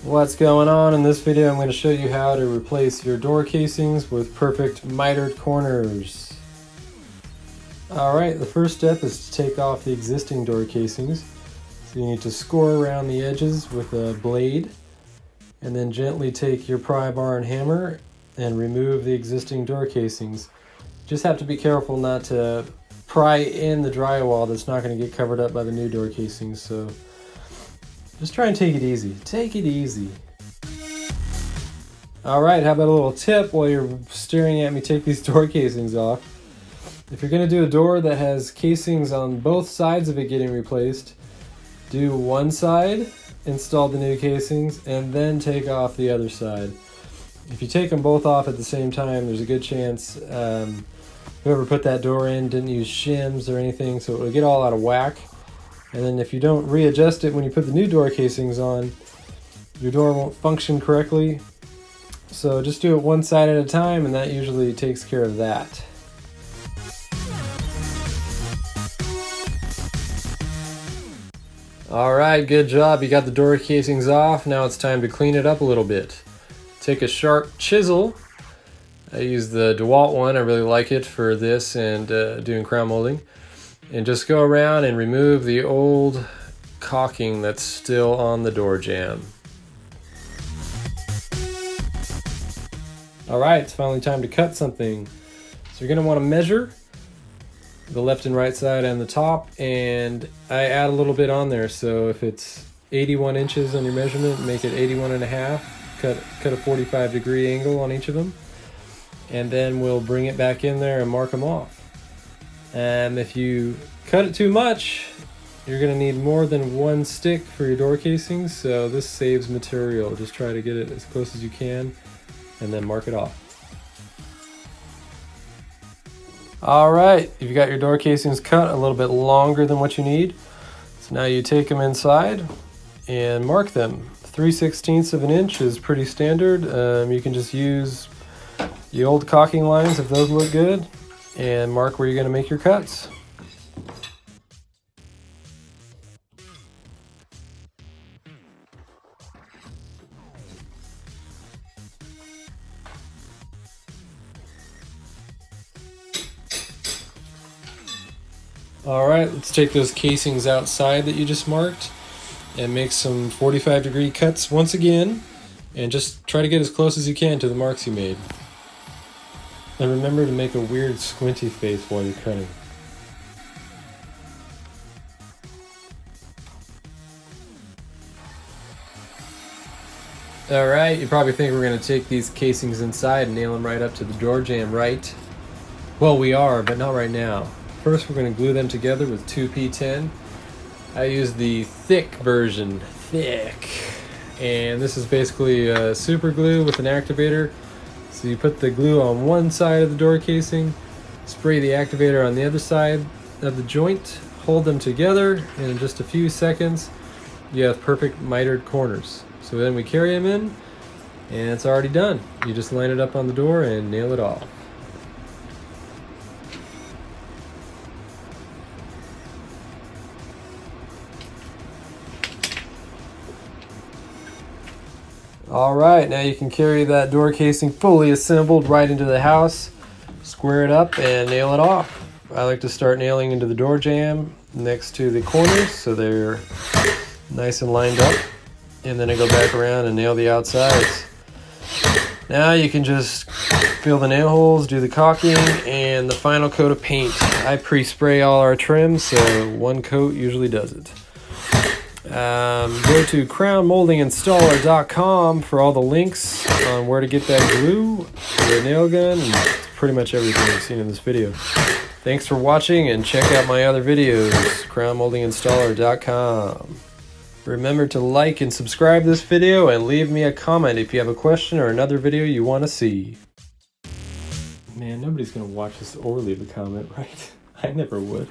What's going on? In this video I'm going to show you how to replace your door casings with perfect mitered corners. Alright, the first step is to take off the existing door casings. So you need to score around the edges with a blade and then gently take your pry bar and hammer and remove the existing door casings. Just have to be careful not to pry in the drywall that's not going to get covered up by the new door casings. So just try and take it easy. Take it easy. Alright, how about a little tip while you're staring at me take these door casings off. If you're going to do a door that has casings on both sides of it getting replaced, do one side, install the new casings, and then take off the other side. If you take them both off at the same time, there's a good chance whoever put that door in didn't use shims or anything, so it will get all out of whack. And then if you don't readjust it when you put the new door casings on, your door won't function correctly. So just do it one side at a time, and that usually takes care of that. Alright, good job. You got the door casings off. Now it's time to clean it up a little bit. Take a sharp chisel. I use the DeWalt one. I really like it for this and doing crown molding. And just go around and remove the old caulking that's still on the door jamb. Alright, it's finally time to cut something. So you're going to want to measure the left and right side and the top, and I add a little bit on there. So if it's 81 inches on your measurement, make it 81 and a half. Cut a 45-degree angle on each of them. And then we'll bring it back in there and mark them off. And if you cut it too much, you're going to need more than one stick for your door casings, so this saves material. Just try to get it as close as you can and then mark it off. Alright, you've got your door casings cut a little bit longer than what you need. So now you take them inside and mark them. 3/16 of an inch is pretty standard. You can just use the old caulking lines if those look good, and mark where you're going to make your cuts. Alright, let's take those casings outside that you just marked and make some 45-degree cuts once again, and just try to get as close as you can to the marks you made. And remember to make a weird squinty face while you're cutting. Alright, you probably think we're going to take these casings inside and nail them right up to the door jamb, right? Well, we are, but not right now. First, we're going to glue them together with 2P10. I use the thick version, thick. And this is basically a super glue with an activator. So you put the glue on one side of the door casing, spray the activator on the other side of the joint, hold them together, and in just a few seconds, you have perfect mitered corners. So then we carry them in, and it's already done. You just line it up on the door and nail it off. Alright, now you can carry that door casing fully assembled right into the house, square it up, and nail it off. I like to start nailing into the door jamb next to the corners so they're nice and lined up, and then I go back around and nail the outsides. Now you can just fill the nail holes, do the caulking, and the final coat of paint. I pre-spray all our trims, so one coat usually does it. Go to crownmoldinginstaller.com for all the links on where to get that glue, the nail gun, and pretty much everything you've seen in this video. Thanks for watching, and check out my other videos, crownmoldinginstaller.com. Remember to like and subscribe this video, and leave me a comment if you have a question or another video you want to see. Man, nobody's going to watch this or leave a comment, right? I never would.